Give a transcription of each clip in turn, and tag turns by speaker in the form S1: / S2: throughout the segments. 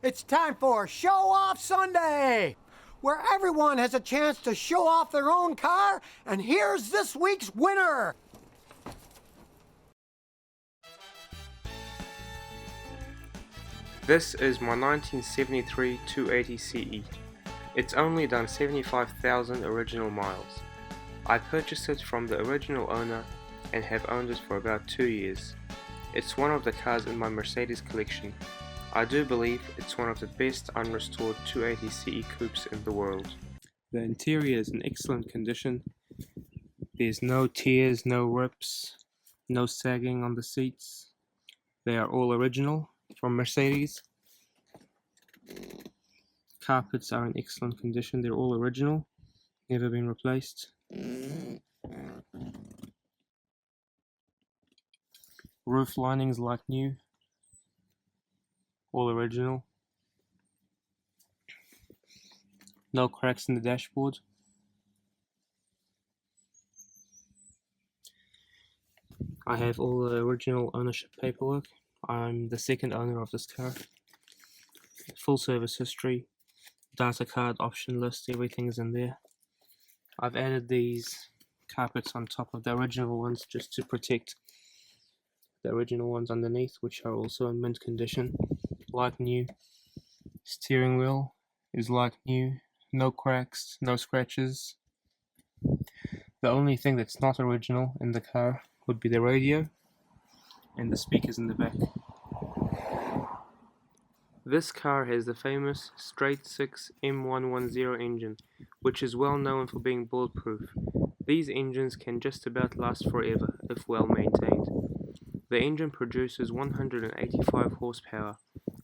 S1: It's time for Show Off Sunday, where everyone has a chance to show off their own car, and here's this week's winner.
S2: This is my 1973 280CE. It's only done 75,000 original miles. I purchased it from the original owner and have owned it for about 2 years. It's one of the cars in my Mercedes collection. I do believe it's one of the best unrestored 280CE coupes in the world. The interior is in excellent condition. There's no tears, no rips, no sagging on the seats. They are all original from Mercedes. Carpets are in excellent condition. They're all original, never been replaced. Roof linings like new, all original. No cracks in the dashboard. I have all the original ownership paperwork. I'm the second owner of this car. Full service history, data card, option list, everything is in there. I've added these carpets on top of the original ones just to protect the original ones underneath, which are also in mint condition, like new. Steering wheel is like new, no cracks, no scratches. The only thing that's not original in the car would be the radio and the speakers in the back. This car has the famous straight 6 M110 engine, which is well known for being bulletproof. These engines can just about last forever if well maintained. The engine produces 185 horsepower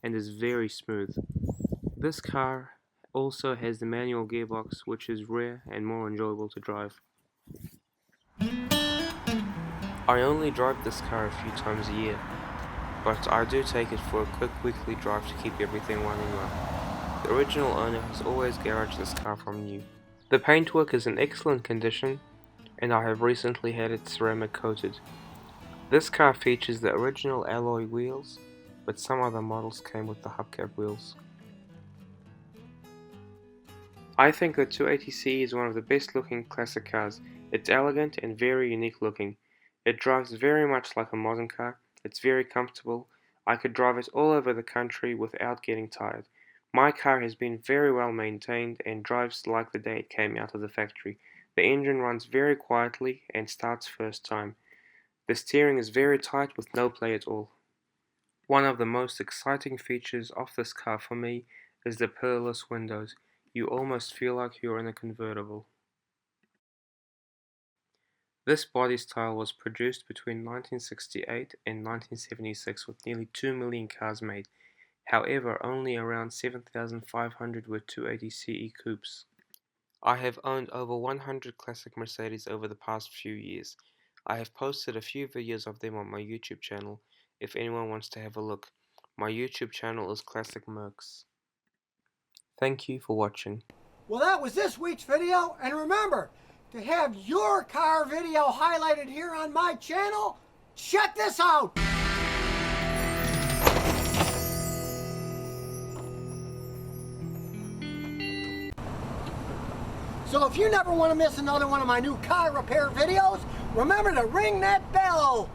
S2: and is very smooth. This car also has the manual gearbox, which is rare and more enjoyable to drive. I only drive this car a few times a year, but I do take it for a quick weekly drive to keep everything running well. The original owner has always garaged this car from new. The paintwork is in excellent condition, and I have recently had it ceramic coated. This car features the original alloy wheels, but some other models came with the hubcap wheels. I think the 280CE is one of the best looking classic cars. It's elegant and very unique looking. It drives very much like a modern car. It's very comfortable. I could drive it all over the country without getting tired. My car has been very well maintained and drives like the day it came out of the factory. The engine runs very quietly and starts first time. The steering is very tight with no play at all. One of the most exciting features of this car for me is the pillarless windows. You almost feel like you're in a convertible. This body style was produced between 1968 and 1976 with nearly 2 million cars made. However, only around 7,500 were 280CE coupes. I have owned over 100 classic Mercedes over the past few years. I have posted a few videos of them on my YouTube channel if anyone wants to have a look. My YouTube channel is Classic Mercs. Thank you for watching.
S1: Well, that was this week's video, and remember, to have your car video highlighted here on my channel, check this out! So if you never want to miss another one of my new car repair videos, remember to ring that bell!